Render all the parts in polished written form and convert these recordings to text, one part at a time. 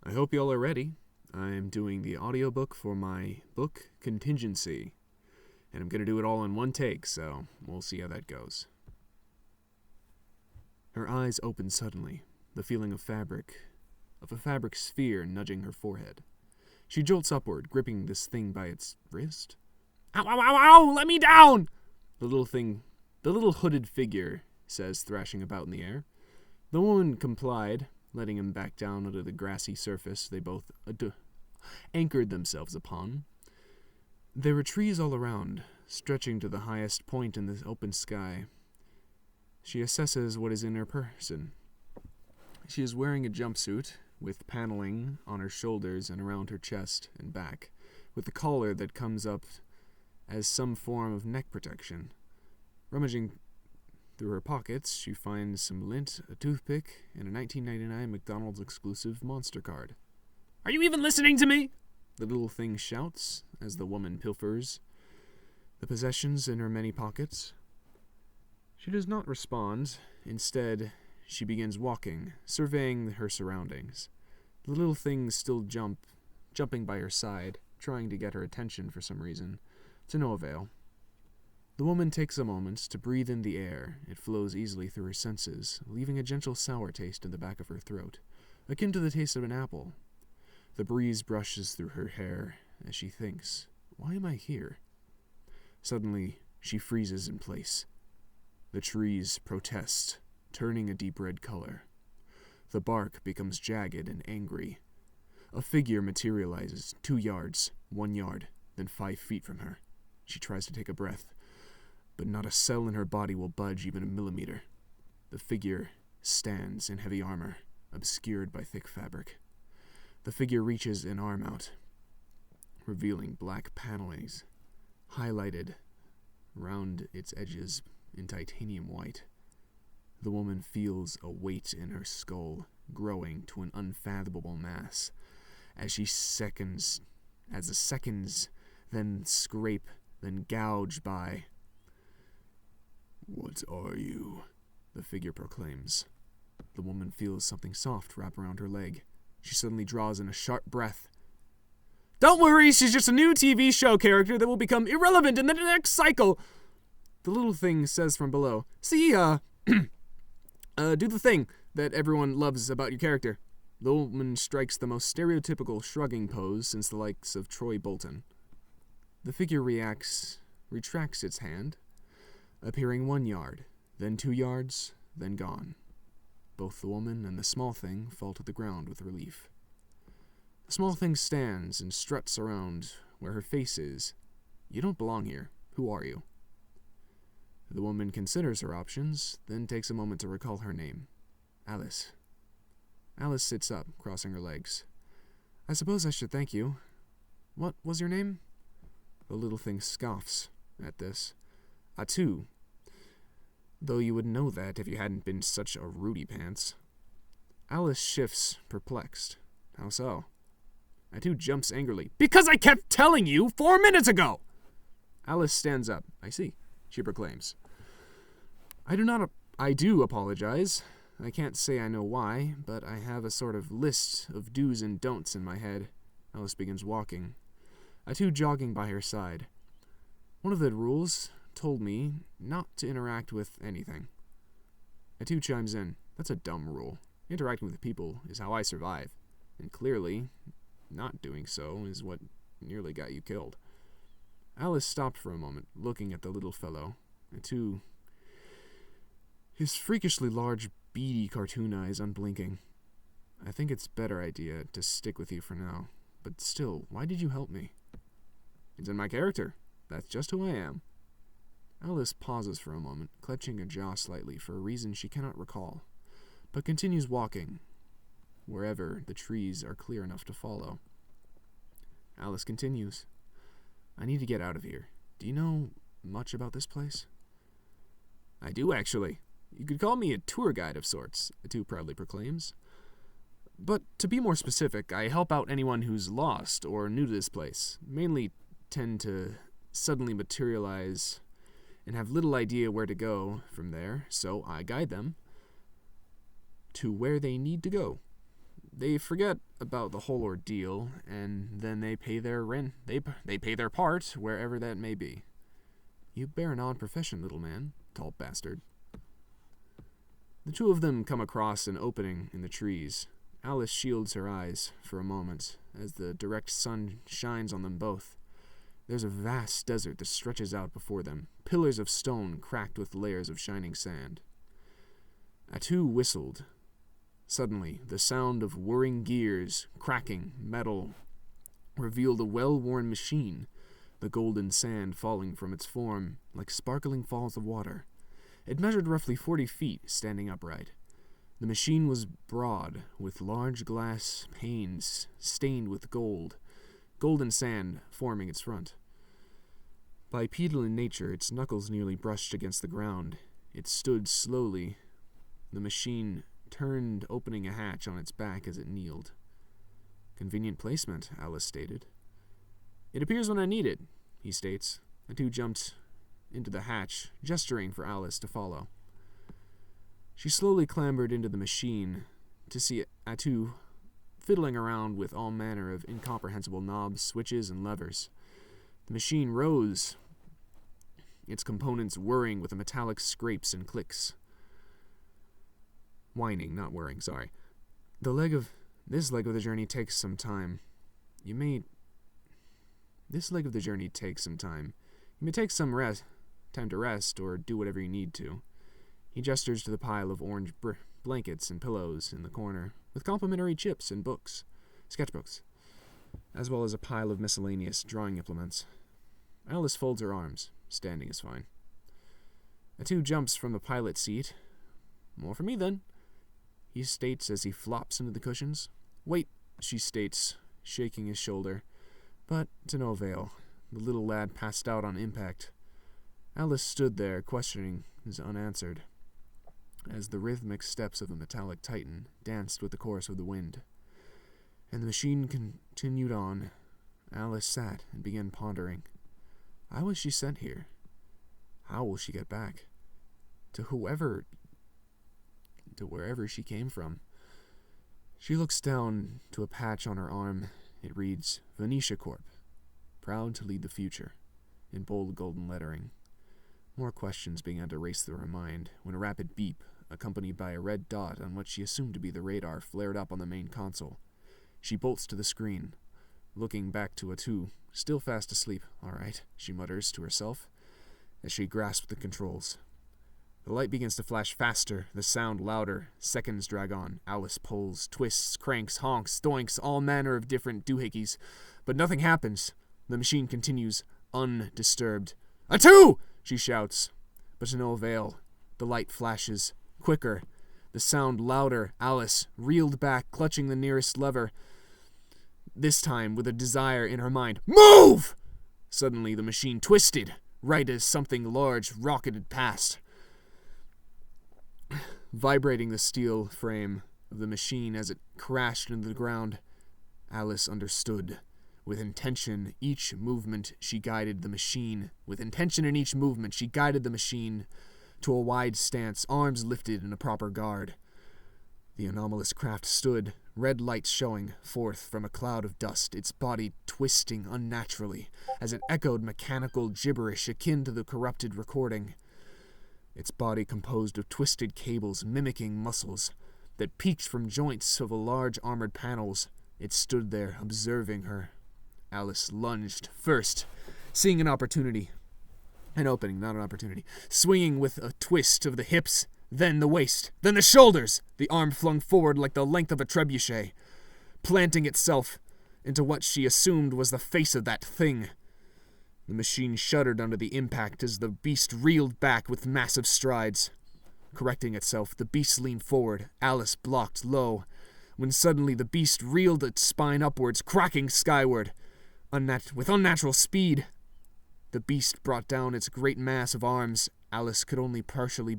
I hope y'all are ready. I'm doing the audiobook for my book, Contingency, and I'm going to do it all in one take, so we'll see how that goes. Her eyes open suddenly, the feeling of a fabric sphere nudging her forehead. She jolts upward, gripping this thing by its wrist. Ow, ow, ow, ow, let me down! The little hooded figure says, thrashing about in the air. The woman complied, letting him back down onto the grassy surface they both anchored themselves upon. There were trees all around, stretching to the highest point in the open sky. She assesses what is in her person. She is wearing a jumpsuit, with paneling on her shoulders and around her chest and back, with a collar that comes up as some form of neck protection. Rummaging through her pockets, she finds some lint, a toothpick, and a 1999 McDonald's exclusive Monster card. Are you even listening to me? The little thing shouts as the woman pilfers the possessions in her many pockets. She does not respond. Instead, she begins walking, surveying her surroundings. The little thing is still jumping by her side, trying to get her attention for some reason, to no avail. The woman takes a moment to breathe in the air. It flows easily through her senses, leaving a gentle sour taste in the back of her throat, akin to the taste of an apple. The breeze brushes through her hair as she thinks, why am I here? Suddenly, she freezes in place. The trees protest, turning a deep red color. The bark becomes jagged and angry. A figure materializes 2 yards, 1 yard, then 5 feet from her. She tries to take a breath, but not a cell in her body will budge even a millimeter. The figure stands in heavy armor, obscured by thick fabric. The figure reaches an arm out, revealing black panelings, highlighted round its edges in titanium white. The woman feels a weight in her skull, growing to an unfathomable mass, as the seconds then scrape, then gouge by. What are you? The figure proclaims. The woman feels something soft wrap around her leg. She suddenly draws in a sharp breath. Don't worry, she's just a new TV show character that will become irrelevant in the next cycle. The little thing says from below, see, do the thing that everyone loves about your character. The woman strikes the most stereotypical shrugging pose since the likes of Troy Bolton. The figure retracts its hand, appearing 1 yard, then 2 yards, then gone. Both the woman and the small thing fall to the ground with relief. The small thing stands and struts around where her face is. You don't belong here. Who are you? The woman considers her options, then takes a moment to recall her name. Alice. Alice sits up, crossing her legs. I suppose I should thank you. What was your name? The little thing scoffs at this. Atu. Though you would know that if you hadn't been such a Rudy pants. Alice shifts, perplexed. How so? Atu jumps angrily. Because I kept telling you 4 minutes ago! Alice stands up. I see, she proclaims. I do apologize. I can't say I know why, but I have a sort of list of do's and don'ts in my head. Alice begins walking. Atu jogging by her side. One of the rules told me not to interact with anything. Atu chimes in. That's a dumb rule. Interacting with people is how I survive. And clearly, not doing so is what nearly got you killed. Alice stopped for a moment, looking at the little fellow. Atu, his freakishly large, beady cartoon eyes unblinking. I think it's a better idea to stick with you for now. But still, why did you help me? It's in my character. That's just who I am. Alice pauses for a moment, clenching her jaw slightly for a reason she cannot recall, but continues walking, wherever the trees are clear enough to follow. Alice continues. I need to get out of here. Do you know much about this place? I do, actually. You could call me a tour guide of sorts, Atu proudly proclaims. But to be more specific, I help out anyone who's lost or new to this place. Mainly tend to suddenly materialize and have little idea where to go from there, so I guide them to where they need to go. They forget about the whole ordeal, and then they pay their rent. They pay their part, wherever that may be. You bear an odd profession, little man, tall bastard. The two of them come across an opening in the trees. Alice shields her eyes for a moment as the direct sun shines on them both. There's a vast desert that stretches out before them, pillars of stone cracked with layers of shining sand. Atu whistled. Suddenly, the sound of whirring gears, cracking metal, revealed a well-worn machine, the golden sand falling from its form like sparkling falls of water. It measured roughly 40 feet, standing upright. The machine was broad, with large glass panes stained with gold, golden sand forming its front. Bipedal in nature, its knuckles nearly brushed against the ground. It stood slowly. The machine turned, opening a hatch on its back as it kneeled. Convenient placement, Alice stated. It appears when I need it, he states. The two jumped into the hatch, gesturing for Alice to follow. She slowly clambered into the machine to see Atu fiddling around with all manner of incomprehensible knobs, switches, and levers. The machine rose, its components whirring with the metallic scrapes and clicks. Whining, not whirring, sorry. This leg of the journey takes some time. You may take some time to rest, or do whatever you need to. He gestures to the pile of orange blankets and pillows in the corner, with complimentary chips and sketchbooks, as well as a pile of miscellaneous drawing implements. Alice folds her arms. Standing is fine. Atu jumps from the pilot seat. More for me, then, he states as he flops into the cushions. Wait, she states, shaking his shoulder. But to no avail. The little lad passed out on impact. Alice stood there, questioning is unanswered, as the rhythmic steps of a metallic titan danced with the chorus of the wind. And the machine continued on. Alice sat and began pondering. How was she sent here? How will she get back? To wherever she came from. She looks down to a patch on her arm. It reads, Venetia Corp. Proud to lead the future, in bold golden lettering. More questions began to race through her mind when a rapid beep, accompanied by a red dot on what she assumed to be the radar, flared up on the main console. She bolts to the screen, looking back to Atu, still fast asleep. All right, she mutters to herself as she grasps the controls. The light begins to flash faster, the sound louder. Seconds drag on. Alice pulls, twists, cranks, honks, doinks, all manner of different doohickeys. But nothing happens. The machine continues undisturbed. Atu! She shouts. But to no avail. The light flashes. Quicker. The sound louder. Alice reeled back, clutching the nearest lever. This time with a desire in her mind. Move! Suddenly the machine twisted, right as something large rocketed past. Vibrating the steel frame of the machine as it crashed into the ground, Alice understood. With intention in each movement, she guided the machine to a wide stance, arms lifted in a proper guard. The anomalous craft stood, red lights showing forth from a cloud of dust, its body twisting unnaturally as it echoed mechanical gibberish akin to the corrupted recording. Its body composed of twisted cables mimicking muscles that peeked from joints of large armored panels. It stood there, observing her. Alice lunged first, seeing an opening, not an opportunity, swinging with a twist of the hips, then the waist, then the shoulders. The arm flung forward like the length of a trebuchet, planting itself into what she assumed was the face of that thing. The machine shuddered under the impact as the beast reeled back with massive strides. Correcting itself, the beast leaned forward. Alice blocked low, when suddenly the beast reeled its spine upwards, cracking skyward. With unnatural speed, the beast brought down its great mass of arms. Alice could only partially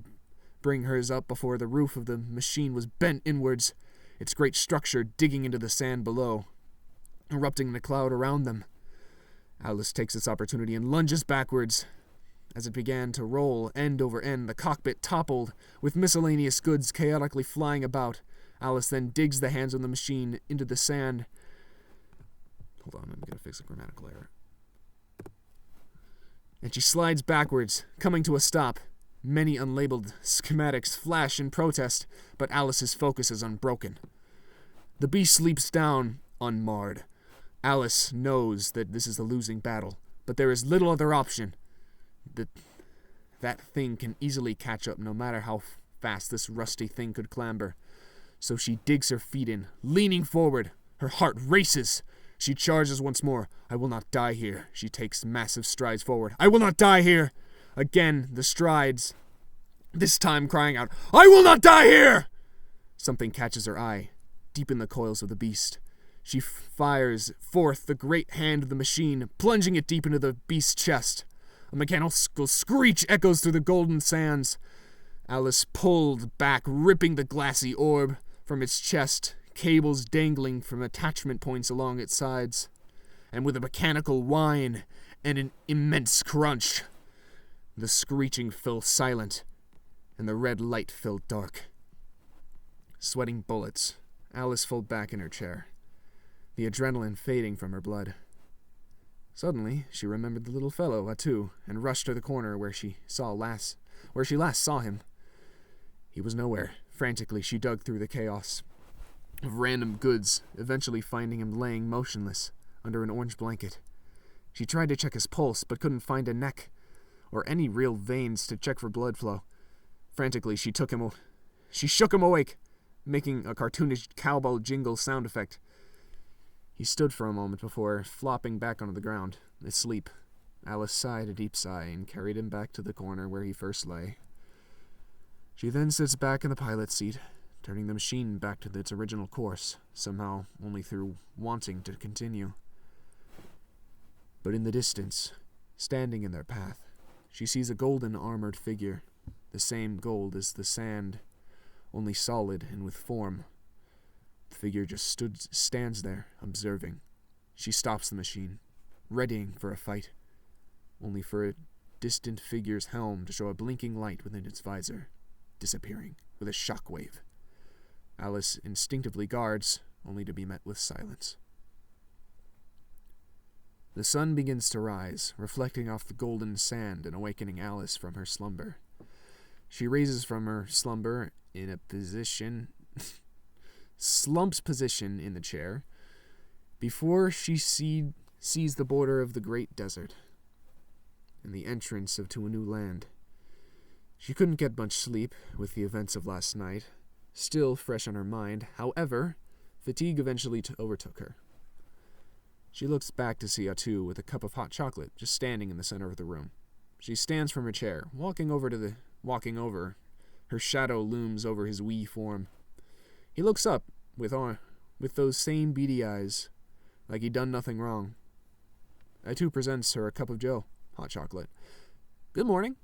bring hers up before the roof of the machine was bent inwards, its great structure digging into the sand below, erupting in a cloud around them. Alice takes this opportunity and lunges backwards. As it began to roll end over end, the cockpit toppled, with miscellaneous goods chaotically flying about. Alice then digs the hands on the machine into the sand. Hold on, I'm going to fix a grammatical error. And she slides backwards, coming to a stop. Many unlabeled schematics flash in protest, but Alice's focus is unbroken. The beast leaps down, unmarred. Alice knows that this is a losing battle, but there is little other option. That thing can easily catch up, no matter how fast this rusty thing could clamber. So she digs her feet in, leaning forward. Her heart races. She charges once more. I will not die here. She takes massive strides forward. I will not die here. Again, the strides, this time crying out, I will not die here! Something catches her eye, deep in the coils of the beast. She fires forth the great hand of the machine, plunging it deep into the beast's chest. A mechanical screech echoes through the golden sands. Alice pulled back, ripping the glassy orb from its chest, cables dangling from attachment points along its sides. And with a mechanical whine and an immense crunch, the screeching fell silent, and the red light fell dark. Sweating bullets, Alice fell back in her chair, the adrenaline fading from her blood. Suddenly, she remembered the little fellow, Atu, and rushed to the corner where she last saw him. He was nowhere. Frantically, she dug through the chaos of random goods, eventually finding him laying motionless under an orange blanket. She tried to check his pulse, but couldn't find a neck or any real veins to check for blood flow. Frantically, she shook him awake, making a cartoonish cowbell jingle sound effect. He stood for a moment before flopping back onto the ground, asleep. Alice sighed a deep sigh and carried him back to the corner where he first lay. She then sits back in the pilot's seat, turning the machine back to its original course, somehow only through wanting to continue. But in the distance, standing in their path, she sees a golden armored figure, the same gold as the sand, only solid and with form. The figure just stands there, observing. She stops the machine, readying for a fight, only for a distant figure's helm to show a blinking light within its visor, disappearing with a shockwave. Alice instinctively guards, only to be met with silence. The sun begins to rise, reflecting off the golden sand and awakening Alice from her slumber. She raises from her slumber in a slumps position in the chair, before she sees the border of the great desert and the entrance to a new land. She couldn't get much sleep with the events of last night, still fresh on her mind. However, fatigue eventually overtook her. She looks back to see Atu with a cup of hot chocolate just standing in the center of the room. She stands from her chair, walking over. Her shadow looms over his wee form. He looks up with those same beady eyes, like he'd done nothing wrong. Atu presents her a cup of Joe, hot chocolate. Good morning.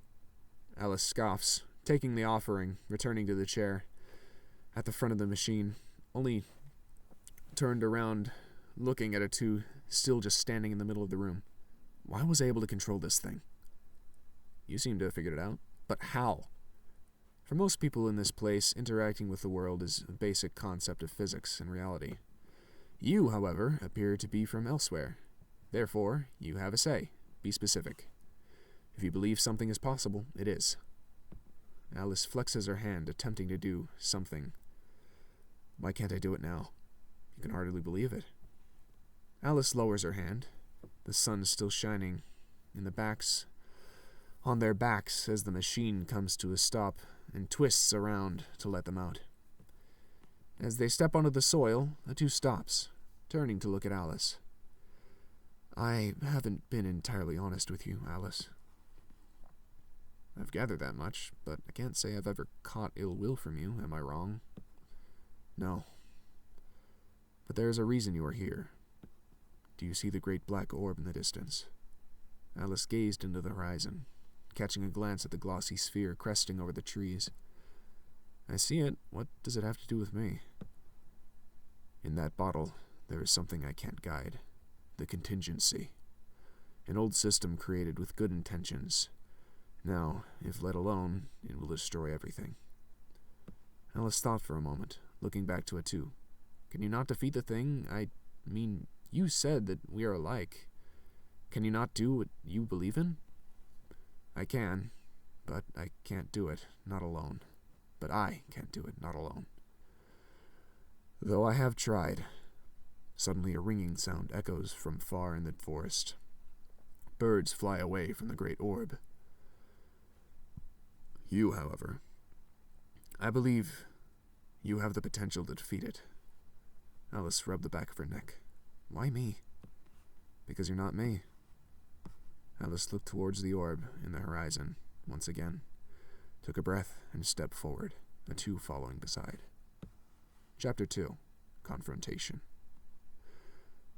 Alice scoffs, taking the offering, returning to the chair at the front of the machine, only turned around, looking at Atu, still just standing in the middle of the room. Why was I able to control this thing? You seem to have figured it out. But how? For most people in this place, interacting with the world is a basic concept of physics and reality. You, however, appear to be from elsewhere. Therefore, you have a say. Be specific. If you believe something is possible, it is. Alice flexes her hand, attempting to do something. Why can't I do it now? You can hardly believe it. Alice lowers her hand, the sun still shining on their backs as the machine comes to a stop and twists around to let them out. As they step onto the soil, Atu stops, turning to look at Alice. I haven't been entirely honest with you, Alice. I've gathered that much, but I can't say I've ever caught ill will from you. Am I wrong? No. But there is a reason you are here. Do you see the great black orb in the distance? Alice gazed into the horizon, catching a glance at the glossy sphere cresting over the trees. I see it. What does it have to do with me? In that bottle, there is something I can't guide. The contingency. An old system created with good intentions. Now, if let alone, it will destroy everything. Alice thought for a moment, looking back to Atu. Can you not defeat the thing? I mean, you said that we are alike. Can you not do what you believe in? I can, but I can't do it, not alone. But I can't do it, not alone. Though I have tried. Suddenly a ringing sound echoes from far in the forest. Birds fly away from the great orb. You, however, I believe you have the potential to defeat it. Alice rubbed the back of her neck. Why me? Because you're not me. Alice looked towards the orb in the horizon once again, took a breath, and stepped forward, Atu following beside. Chapter 2. Confrontation.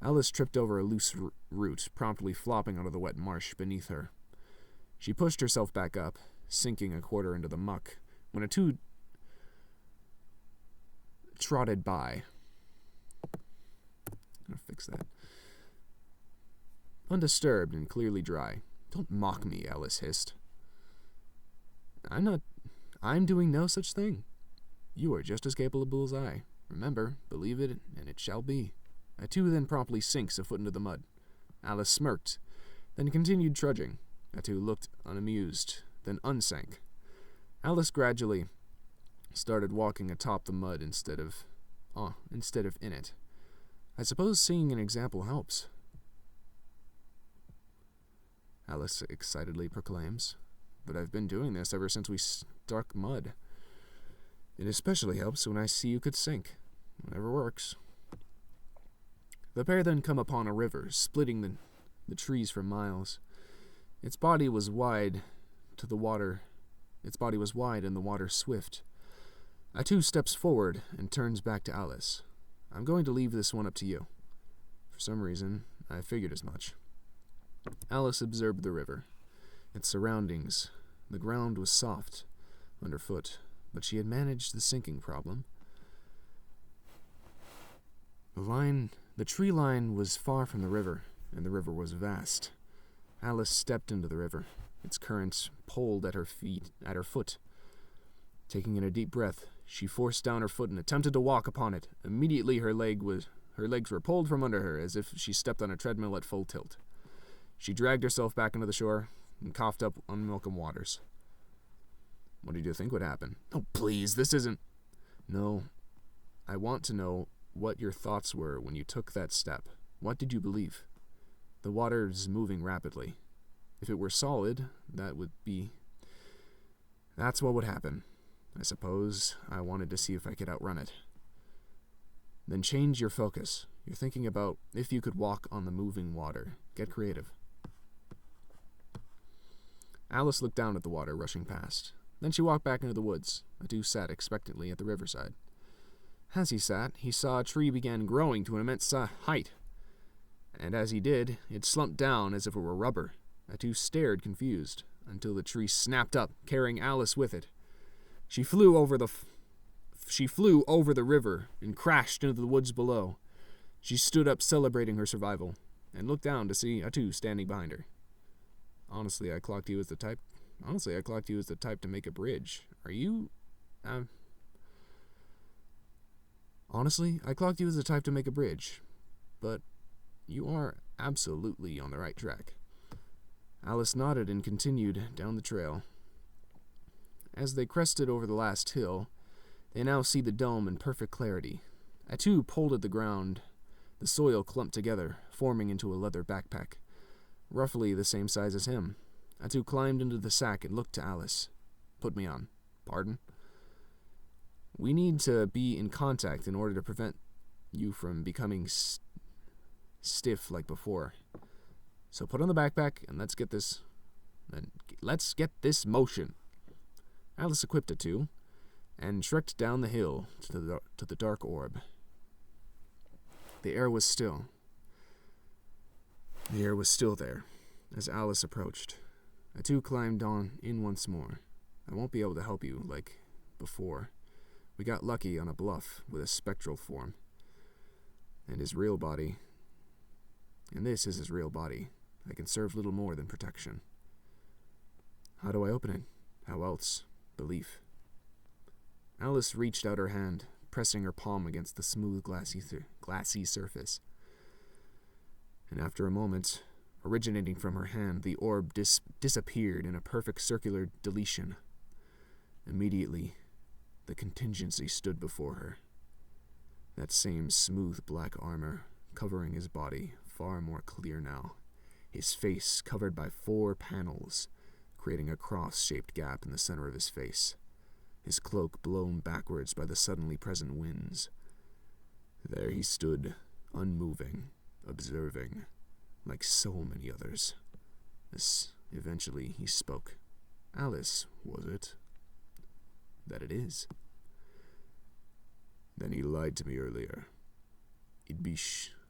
Alice tripped over a loose root, promptly flopping onto the wet marsh beneath her. She pushed herself back up, sinking a quarter into the muck, when Atu trotted by. I'm gonna fix that. Undisturbed and clearly dry. Don't mock me, Alice hissed. I'm doing no such thing. You are just as capable as I. Remember, believe it, and it shall be. Atu then promptly sinks a foot into the mud. Alice smirked, then continued trudging. Atu looked unamused, then unsank. Alice gradually started walking atop the mud instead of in it. I suppose seeing an example helps. Alice excitedly proclaims, but I've been doing this ever since we struck mud. It especially helps when I see you could sink. Whatever works. The pair then come upon a river, splitting the trees for miles. Its body was wide and the water swift. Atu steps forward and turns back to Alice. I'm going to leave this one up to you. For some reason, I figured as much. Alice observed the river, its surroundings. The ground was soft underfoot, but she had managed the sinking problem. The tree line was far from the river, and the river was vast. Alice stepped into the river, its current pulled at her foot. Taking in a deep breath, she forced down her foot and attempted to walk upon it. Immediately her legs were pulled from under her as if she stepped on a treadmill at full tilt. She dragged herself back onto the shore and coughed up unwelcome waters. What did you think would happen? Oh, please, this isn't... No, I want to know what your thoughts were when you took that step. What did you believe? The water is moving rapidly. If it were solid, that's what would happen. I suppose I wanted to see if I could outrun it. Then change your focus. You're thinking about if you could walk on the moving water. Get creative. Alice looked down at the water rushing past. Then she walked back into the woods. Atu sat expectantly at the riverside. As he sat, he saw a tree began growing to an immense height. And as he did, it slumped down as if it were rubber. Atu stared confused, until the tree snapped up, carrying Alice with it. She flew over the river and crashed into the woods below. She stood up celebrating her survival, and looked down to see Atu standing behind her. Honestly, I clocked you as the type to make a bridge. Are you... Honestly, I clocked you as the type to make a bridge, but you are absolutely on the right track. Alice nodded and continued down the trail. As they crested over the last hill, they now see the dome in perfect clarity. Atu pulled at the ground. The soil clumped together, forming into a leather backpack, roughly the same size as him. Atu climbed into the sack and looked to Alice. Put me on. Pardon? We need to be in contact in order to prevent you from becoming stiff like before. So put on the backpack and let's get this motion. Alice equipped Atu and trekked down the hill to the dark orb. The air was still. The air was still there as Alice approached. Atu climbed on in once more. I won't be able to help you like before. We got lucky on a bluff with a spectral form. And this is his real body. I can serve little more than protection. How do I open it? How else? Belief. Alice reached out her hand, pressing her palm against the smooth, glassy surface. And after a moment, originating from her hand, the orb disappeared in a perfect circular deletion. Immediately, the contingency stood before her. That same smooth black armor, covering his body, far more clear now. His face covered by 4 panels, creating a cross-shaped gap in the center of his face. His cloak blown backwards by the suddenly present winds. There he stood, unmoving, observing, like so many others. Eventually he spoke. "Alice, was it?" "That it is." "Then he lied to me earlier.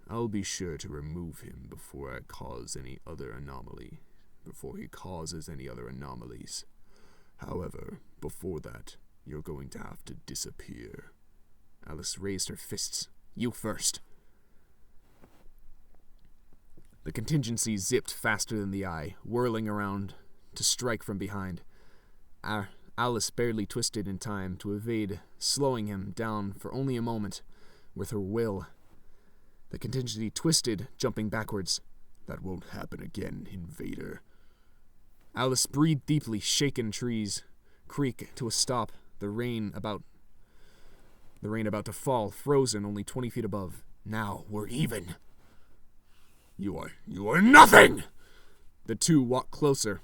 I'll be sure to remove him before he causes any other anomalies. However, before that, you're going to have to disappear." Alice raised her fists. "You first." The contingency zipped faster than the eye, whirling around to strike from behind. Alice barely twisted in time to evade, slowing him down for only a moment with her will. The contingency twisted, jumping backwards. "That won't happen again, invader." Alice breathed deeply, shaken trees creak to a stop, the rain about to fall, frozen only 20 feet above. "Now we're even." You are nothing!" The two walked closer,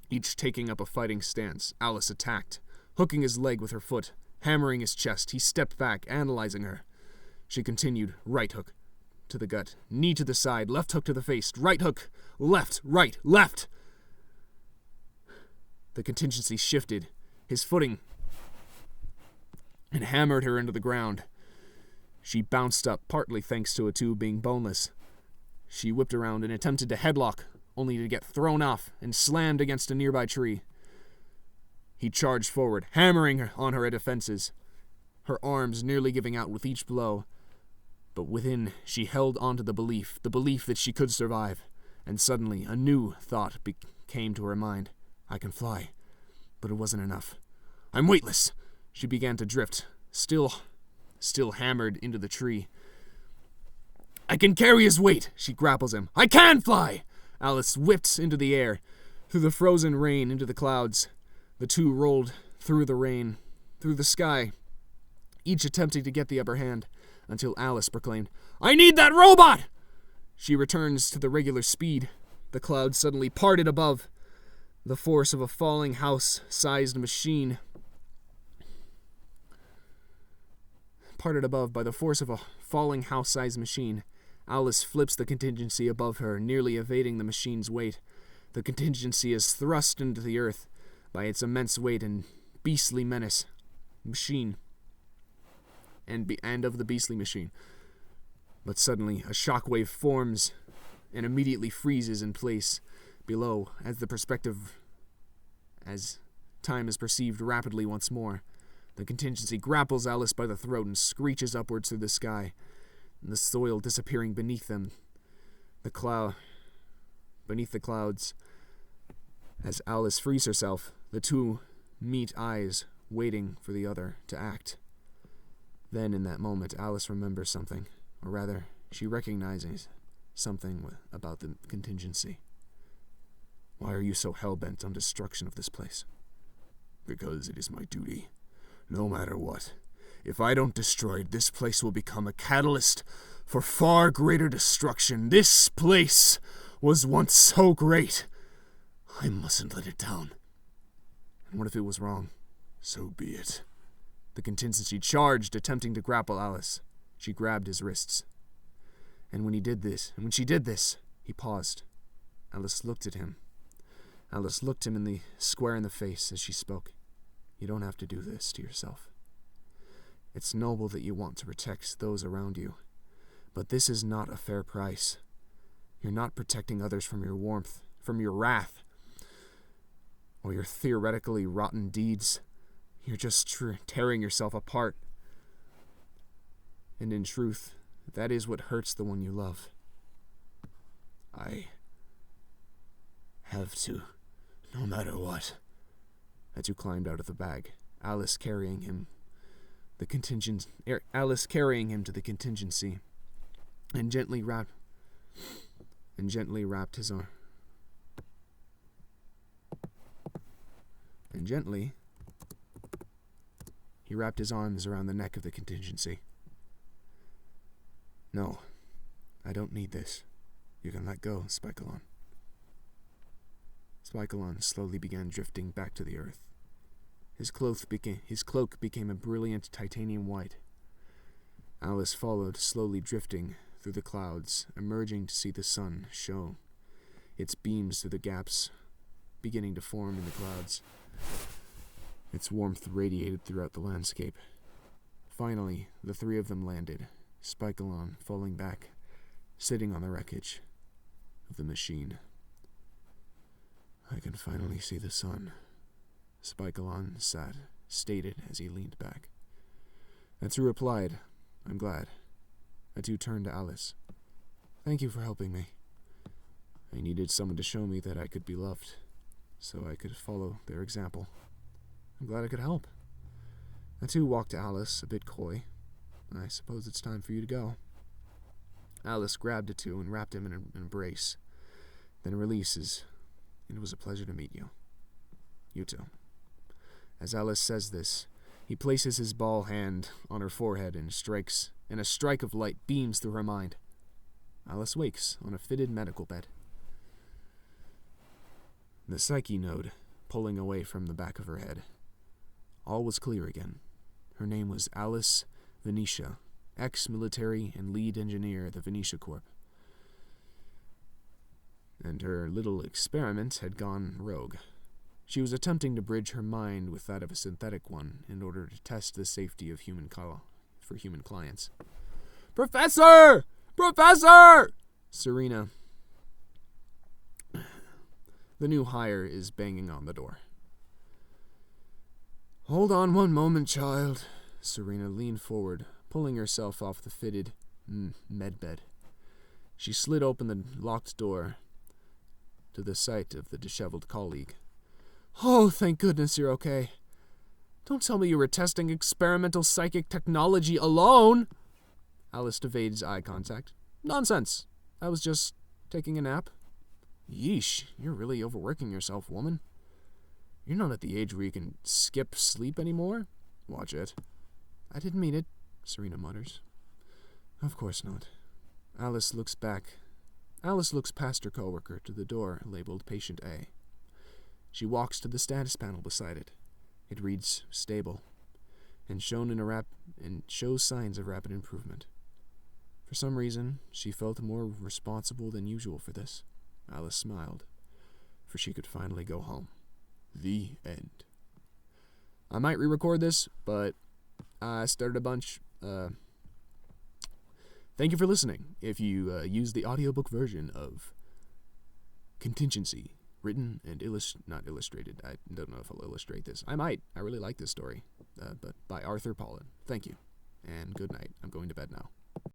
each taking up a fighting stance. Alice attacked, hooking his leg with her foot, hammering his chest. He stepped back, analyzing her. She continued, right hook to the gut, knee to the side, left hook to the face, right hook, left, right, left. The contingency shifted, his footing, and hammered her into the ground. She bounced up, partly thanks to a tube being boneless. She whipped around and attempted to headlock, only to get thrown off and slammed against a nearby tree. He charged forward, hammering on her defenses, her arms nearly giving out with each blow. But within, she held on to the belief that she could survive. And suddenly, a new thought came to her mind. I can fly. But it wasn't enough. I'm weightless. She began to drift, still hammered into the tree. I can carry his weight. She grapples him. I can fly! Alice whipped into the air, through the frozen rain into the clouds. The two rolled through the rain, through the sky, each attempting to get the upper hand, until Alice proclaimed, I need that robot! She returns to the regular speed. The clouds suddenly parted above. The force of a falling house-sized machine. Parted above by the force of a falling house-sized machine. Alice flips the contingency above her, nearly evading the machine's weight. The contingency is thrust into the earth by its immense weight and beastly menace. Machine. And of the beastly machine. But suddenly, a shockwave forms and immediately freezes in place below as time is perceived rapidly once more. The contingency grapples Alice by the throat and screeches upwards through the sky, and the soil disappearing beneath them. Beneath the clouds. As Alice frees herself, the two meet eyes, waiting for the other to act. Then, in that moment, Alice remembers something, or rather, she recognizes something about the contingency. Why are you so hell-bent on destruction of this place? Because it is my duty. No matter what. If I don't destroy it, this place will become a catalyst for far greater destruction. This place was once so great. I mustn't let it down. And what if it was wrong? So be it. The contingency charged, attempting to grapple Alice. She grabbed his wrists. And when she did this, he paused. Alice looked at him. Alice looked him square in the face as she spoke. You don't have to do this to yourself. It's noble that you want to protect those around you, but this is not a fair price. You're not protecting others from your warmth, from your wrath, or your theoretically rotten deeds. You're just tearing yourself apart. And in truth, that is what hurts the one you love. I have to, no matter what. As you climbed out of the bag, Alice carrying him Alice carrying him to the contingency, and gently wrapped his arm. And gently, he wrapped his arms around the neck of the contingency. No, I don't need this. You can let go, Spikelon. Spikelon slowly began drifting back to the earth. His cloak became a brilliant titanium white. Alice followed, slowly drifting through the clouds, emerging to see the sun show its beams through the gaps beginning to form in the clouds. Its warmth radiated throughout the landscape. Finally, the three of them landed, Spikelon falling back, sitting on the wreckage of the machine. I can finally see the sun, Spikelon stated as he leaned back. Atsu replied, I'm glad. Atsu turned to Alice. Thank you for helping me. I needed someone to show me that I could be loved, so I could follow their example. I'm glad I could help. Atsu walked to Alice, a bit coy. I suppose it's time for you to go. Alice grabbed Atsu and wrapped him in an embrace, then releases. It was a pleasure to meet you. You too. As Alice says this, he places his ball hand on her forehead and a strike of light beams through her mind. Alice wakes on a fitted medical bed. The psyche node pulling away from the back of her head. All was clear again. Her name was Alice Venetia, ex-military and lead engineer at the Venetia Corp. And her little experiment had gone rogue. She was attempting to bridge her mind with that of a synthetic one in order to test the safety of human clients. Professor! Professor! Serena. The new hire is banging on the door. Hold on one moment, child. Serena leaned forward, pulling herself off the fitted medbed. She slid open the locked door to the sight of the disheveled colleague. Oh, thank goodness you're okay. Don't tell me you were testing experimental psychic technology alone. Alice evades eye contact. Nonsense. I was just taking a nap. Yeesh, you're really overworking yourself, woman. You're not at the age where you can skip sleep anymore. Watch it. I didn't mean it, Serena mutters. Of course not. Alice looks past her coworker to the door labeled Patient A. She walks to the status panel beside it. It reads stable and shows signs of rapid improvement. For some reason, she felt more responsible than usual for this. Alice smiled, for she could finally go home. The end. I might re-record this, but I started a bunch. Thank you for listening. If you use the audiobook version of Contingency, written and not illustrated. I don't know if I'll illustrate this. I might. I really like this story. But by Arthur Paulin. Thank you. And good night. I'm going to bed now.